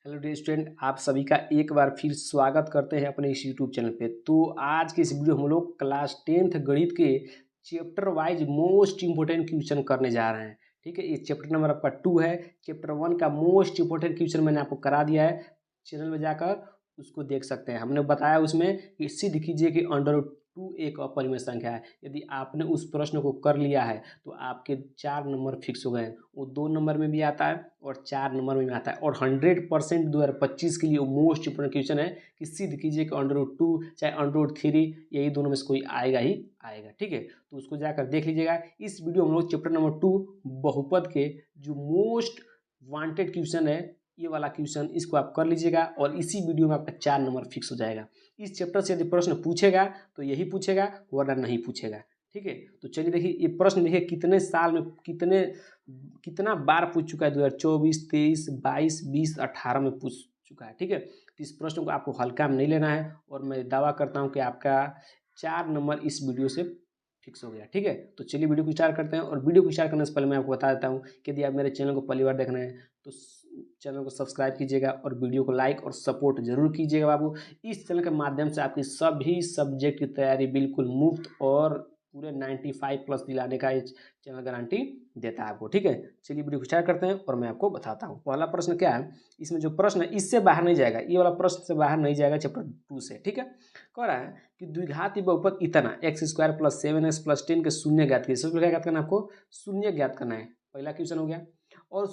Hello dear student, आप सभी का एक बार फिर स्वागत करते हैं अपने इस यूट्यूब चैनल पे। तो आज की इस वीडियो हम लोग क्लास 10th गणित के chapter wise most important question करने जा रहे हैं। ठीक है, ये चैप्टर नंबर आपका 2 है। चैप्टर 1 का मोस्ट इंपोर्टेंट क्वेश्चन मैंने आपको करा दिया है, चैनल में जाकर उसको देख सकते हैं। हमने बताया उसमें कि सिद्ध कीजिए कि अंडर रूट 2 एक अपरिमेय संख्या है। यदि आपने उस प्रश्न को कर लिया है तो आपके 4 नंबर फिक्स हो गए हैं। वो 2 नंबर में भी आता है और 4 नंबर में भी आता है, और 100% 2025 के लिए मोस्ट इंपोर्टेंट क्वेश्चन है कि सिद्ध कीजिए कि अंडर रूट 2 चाहे अंडर रूट 3 यही दोनों में से कोई आएगा ही आएगा। ठीक है, तो उसको जाकर देख लीजिएगा। इस वीडियो में हम लोग चैप्टर नंबर 2 बहुपद के जो मोस्ट वांटेड क्वेश्चन है, ये वाला क्वेश्चन इसको आप कर लीजिएगा और इसी वीडियो में आपका 4 नंबर फिक्स हो जाएगा। इस चैप्टर से यदि प्रश्न पूछेगा तो यही पूछेगा, वरना नहीं पूछेगा। ठीक है, तो चलिए देखिए ये प्रश्न देखिए कितने साल में कितना बार पूछ चुका है। 2024, 23, 22, 20, 18 में पूछ चुका है। ठीक है, तो इस प्रश्न को आपको हल्का में नहीं लेना है और मैं दावा करता हूँ कि आपका 4 नंबर इस वीडियो से फिक्स हो गया। ठीक है, तो चलिए वीडियो को स्टार्ट करते हैं। और वीडियो को स्टार्ट करने से पहले मैं आपको बता देता हूँ कि यदि आप मेरे चैनल को पहली बार देख रहे हैं तो चैनल को सब्सक्राइब कीजिएगा और वीडियो को लाइक और सपोर्ट जरूर कीजिएगा बाबू। इस चैनल के माध्यम से आपकी सभी सब्जेक्ट की तैयारी बिल्कुल मुफ्त और पूरे 95+ दिलाने का ये चैनल गारंटी देता है आपको। ठीक है, चलिए वीडियो को स्टार्ट करते हैं और मैं आपको बताता हूँ। पहला प्रश्न क्या है, इसमें जो प्रश्न है इससे बाहर नहीं जाएगा, ये वाला प्रश्न से बाहर नहीं जाएगा चैप्टर 2 से। ठीक है, कह रहा है कि द्विघाती बहुपद इतना x² + 7x + 10 के शून्य ज्ञात कीजिए। सबसे क्या ज्ञात करना है आपको? शून्य ज्ञात करना है। पहला क्वेश्चन हो गया। और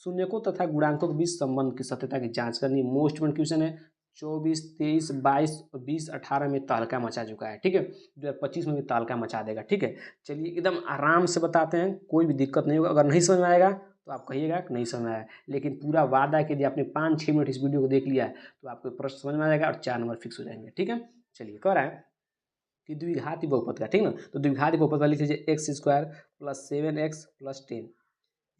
शून्यकों तथा गुणांकों के बीच संबंध की सत्यता की जांच करनी मोस्ट इंपोर्टेंट क्वेश्चन है। 24, 23, 22 और 20, 18 में तहलका मचा चुका है। ठीक है, 2025 में भी तहलका मचा देगा। ठीक है, चलिए एकदम आराम से बताते हैं, कोई भी दिक्कत नहीं होगा। अगर नहीं समझ में आएगा तो आप कहिएगा कि नहीं समझ में आया, लेकिन पूरा वादा है कि यदि आपने 5-6 मिनट इस वीडियो को देख लिया है तो आपको प्रश्न समझ में आ जाएगा और 4 नंबर फिक्स हो जाएंगे। ठीक है, चलिए कह रहा है कि द्विघाती बहुपद का, ठीक ना, तो द्विघाती बहुपद का लिख लीजिए x² + 7x + 10।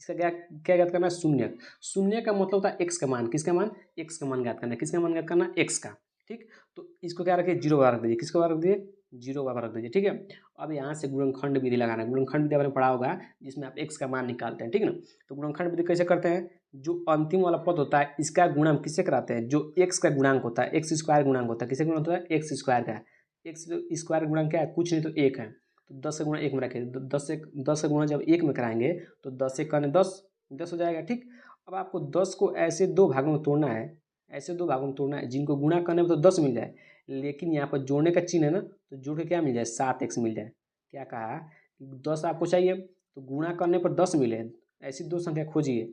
इसका क्या क्या ज्ञात करना है? शून्य। शून्य का मतलब होता है एक्स का मान। किसका मान? एक्स का मान ज्ञात करना है। किसका मान ज्ञात करना? एक्स का। ठीक, तो इसको क्या रखिए? 0 बराबर रख दीजिए। किसको बराबर रख दीजिए? 0 बराबर रख दीजिए। ठीक है, अब यहाँ से गुणनखंड विधि लगाना है। गुणनखंड विधि आपने पढ़ा होगा जिसमें आप एक्स का मान निकालते हैं। ठीक ना, तो गुणनखंड विधि कैसे करते हैं? जो अंतिम वाला पद होता है इसका गुणा हम किससे कराते हैं? जो एक्स का गुणांक होता है, x² गुणांक होता है। किससे गुणा होता है? x² का। x² गुणांक क्या है? कुछ नहीं तो 1 है। तो 10 से गुणा 1 में रखें, 10 से गुणा जब 1 में कराएंगे तो 10 से करने 10 हो जाएगा। ठीक, अब आपको 10 को ऐसे 2 भागों में तोड़ना है, ऐसे 2 भागों में तोड़ना है जिनको गुणा करने में तो 10 मिल जाए, लेकिन यहाँ पर जोड़ने का चिन्ह है ना, तो जोड़ के क्या मिल जाए? 7x मिल जाए। क्या कहा? 10 आपको चाहिए तो गुणा करने पर 10 मिले, ऐसी 2 संख्या खोजिए।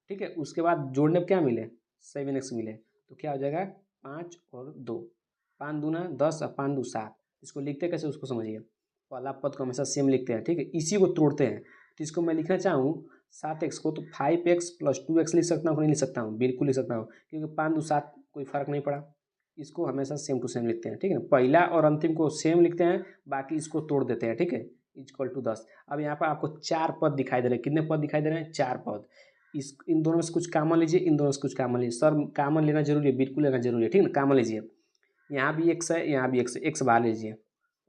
ठीक है, उसके बाद जोड़ने पर क्या मिले? 7x मिले, तो क्या हो जाएगा? 5 और 2, 5 दूना 10 और 5 दू 7। इसको लिखते कैसे उसको समझिए। पहला पद को हमेशा सेम लिखते हैं। ठीक है, इसी को तोड़ते हैं। तो इसको मैं लिखना चाहूँ 7x को, तो 5x + 2x लिख सकता हूँ? नहीं लिख सकता हूँ? बिल्कुल लिख सकता हूँ, क्योंकि 5 दू 7 कोई फर्क नहीं पड़ा। इसको हमेशा सेम टू सेम लिखते हैं। ठीक है ना, पहला और अंतिम को सेम लिखते हैं, बाकी इसको तोड़ देते हैं। ठीक है, = 10। अब यहाँ पर आपको 4 पद दिखाई दे रहे हैं। कितने पद दिखाई दे रहे हैं? 4 पद। इन दोनों में से कुछ कामन लीजिए, इन दोनों से कुछ कामन लीजिए। सर कामन लेना जरूरी है? बिल्कुल लेना जरूरी है। ठीक है ना, कामन लीजिए। यहाँ भी x है, यहाँ भी x है, x बाहर लीजिए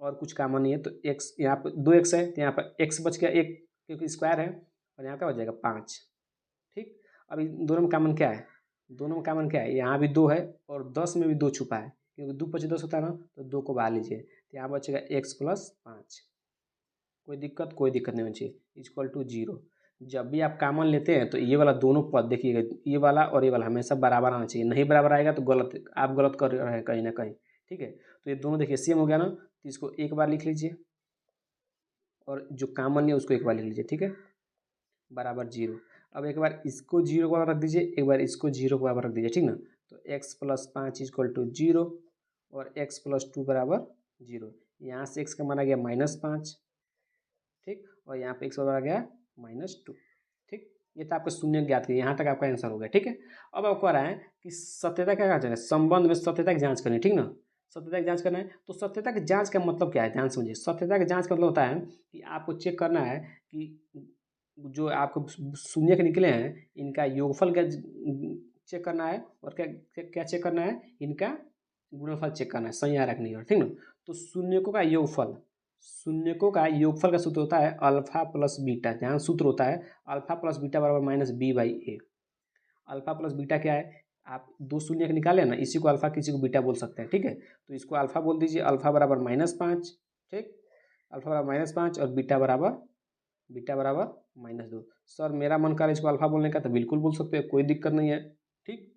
और कुछ कामन नहीं है तो x, यहाँ पर 2x है तो यहाँ पर x बच गया 1, क्योंकि स्क्वायर है, और यहाँ क्या हो जाएगा? 5। ठीक, अब इन दोनों में कामन क्या है? दोनों में कामन क्या है? यहाँ भी 2 है और 10 में भी 2 छुपा है, क्योंकि 2 × 10 होता है ना, तो 2 को बाहर लीजिए तो यहाँ बचेगा x + 5। कोई दिक्कत? कोई दिक्कत नहीं होनी चाहिए। = 0। जब भी आप कामन लेते हैं तो ये वाला दोनों पद देखिएगा, ये वाला और ये वाला हमेशा बराबर आना चाहिए। नहीं बराबर आएगा तो गलत, आप गलत कर रहे हैं कहीं ना कहीं। ठीक है, तो ये दोनों देखिए सेम हो गया ना, तो इसको एक बार लिख लीजिए और जो कामन है उसको एक बार लिख लीजिए। ठीक है, बराबर 0। अब एक बार इसको 0 को बराबर रख दीजिए, एक बार इसको 0 को बराबर रख दीजिए। ठीक ना, तो x + 5 = 0 और x + 2 = 0। यहाँ से x का मान आ गया -5। ठीक, और यहाँ पे x बराबर आ गया -2। ठीक, ये था आपका शून्य ज्ञात किया। यहाँ तक आपका आंसर हो गया। ठीक है, अब आपको आ रहा है कि सत्यता क्या करना है? संबंध में सत्यता की जांच करनी है। ठीक ना, सत्यता की जांच करना है। तो सत्यता की जांच का मतलब क्या है? ध्यान समझिए। सत्यता की जांच का मतलब होता है कि आपको चेक करना है कि जो आपको शून्य के निकले हैं इनका योगफल क्या चेक करना है, और क्या क्या क्या चेक करना है? इनका गुणनफल चेक करना है, संज्ञा रखनी है। ठीक ना, तो शून्यकों का योगफल, शून्यकों का योगफल का सूत्र होता है अल्फा + बीटा। ध्यान, सूत्र होता है alpha + beta = -b/a। Alpha plus beta क्या है, आप दो शून्य का निकाले ना, इसी को अल्फा किसी को बीटा बोल सकते हैं, ठीक है। तो इसको अल्फा बोल दीजिए, अल्फा बराबर -5, ठीक, अल्फा बराबर -5 और बीटा बराबर -2। सर मेरा मन कर रहा है इसको अल्फा बोलने का, तो बिल्कुल बोल सकते हैं, कोई दिक्कत नहीं है, ठीक।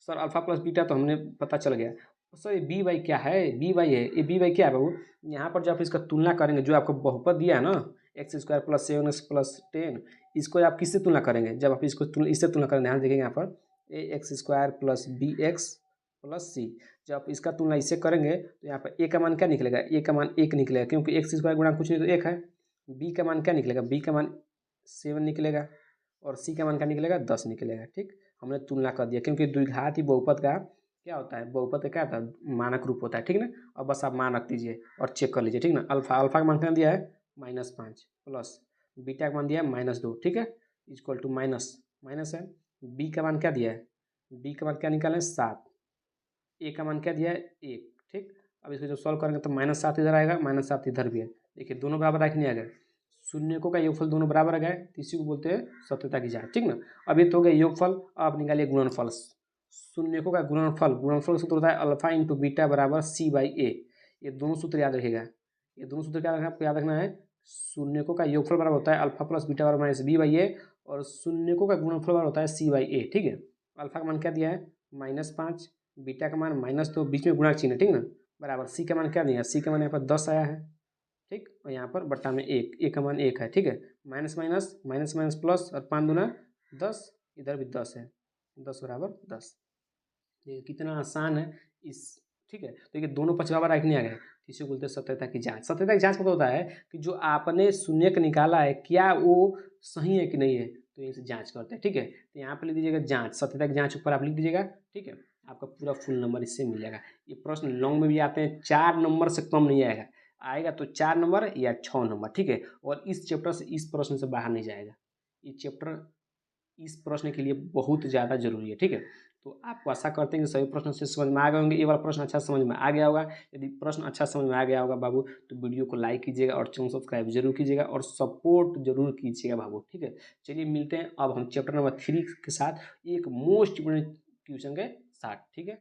सर अल्फा प्लस बीटा तो हमने पता चल गया। सर ये बी वाई क्या है, बी वाई है, ये बी वाई क्या है बाबू, यहाँ पर जब आप इसका तुलना करेंगे, जो आपको बहुपद दिया है ना x² + 7x + 10, इसको आप किससे तुलना करेंगे, जब आप इसको इससे तुलना करेंगे, ध्यान देखिएगा यहाँ पर ax² + bx + c, जब आप इसका तुलना इससे करेंगे तो यहाँ पर a का मान क्या निकलेगा, a का मान 1 निकलेगा, क्योंकि x² गुणा कुछ नहीं तो 1 है। b का मान क्या निकलेगा, b का मान 7 निकलेगा और c का मान क्या निकलेगा, 10 निकलेगा, ठीक। हमने तुलना कर दिया, क्योंकि द्विघाती बहुपद का क्या होता है, बहुपद का क्या होता है, मानक रूप होता है, ठीक ना। अब बस आप मान रख दीजिए और चेक कर लीजिए, ठीक ना। अल्फा का मान क्या दिया है, -5 प्लस बीटा का मान दिया है -2, ठीक है, इक्वल टू माइनस है। बी का मान क्या दिया है, बी का मान क्या निकालें 7, ए का मान क्या दिया है 1, ठीक। अब इसको जब सॉल्व करेंगे तो -7 इधर आएगा, -7 इधर भी है, देखिए दोनों बराबर आए नहीं आ गए, शून्यकों का योगफल दोनों बराबर आ गए, तो इसी को बोलते हैं सत्यता की जांच, ठीक ना। अब ये तो हो गया योगफल, अब निकालिए गुणनफल। शून्यकों का गुणनफल सूत्र होता है अल्फा इंटू बीटा बराबर c/a। ये दोनों सूत्र याद रखिएगा, ये दोनों सूत्र क्या रखना आपको याद रखना है, शून्यकों का योगफल बराबर होता है अल्फा प्लस बीटा बराबर -b/a और शून्यकों का गुणनफल बराबर होता है c/a, ठीक है। अल्फा का मान क्या दिया है -5, बीटा का मान -2, बीच में गुणा चिन्ह, ठीक ना, बराबर सी का मान क्या दिया है, सी का मान यहाँ पर 10 आया है, ठीक, और यहाँ पर बट्टा में 1, ए का मान 1 है, ठीक है। Minus minus minus minus plus और 5 दूना 10, इधर भी 10 है, 10 बराबर 10। ये कितना आसान है इस, ठीक है। तो ये दोनों पक्ष बराबर रखने आ गए, इसे बोलते हैं सत्यता की जांच। सत्यता की जांच मतलब होता है कि जो आपने शून्य का निकाला है क्या वो सही है कि नहीं है, तो इसे जांच करते हैं, ठीक है। तो यहाँ पर लिख दीजिएगा जांच, सत्यता की जांच ऊपर आप लिख दीजिएगा, ठीक है। आपका पूरा फुल नंबर इससे मिल जाएगा। ये प्रश्न लॉन्ग में भी आते हैं, 4 नंबर से कम नहीं आएगा, आएगा तो 4 नंबर या 6 नंबर, ठीक है। और इस चैप्टर से, इस प्रश्न से बाहर नहीं जाएगा, ये चैप्टर इस प्रश्न के लिए बहुत ज़्यादा जरूरी है, ठीक है। तो आपको आशा करते हैं कि सभी प्रश्न अच्छे समझ में आ गए होंगे, ये वाला प्रश्न अच्छा समझ में आ गया होगा। यदि प्रश्न अच्छा समझ में आ गया होगा बाबू, तो वीडियो को लाइक कीजिएगा और चैनल सब्सक्राइब जरूर कीजिएगा और सपोर्ट जरूर कीजिएगा बाबू, ठीक है। चलिए मिलते हैं अब हम चैप्टर नंबर 3 के साथ, एक मोस्ट इम्पोर्टेंट क्वेश्चन के साथ, ठीक है।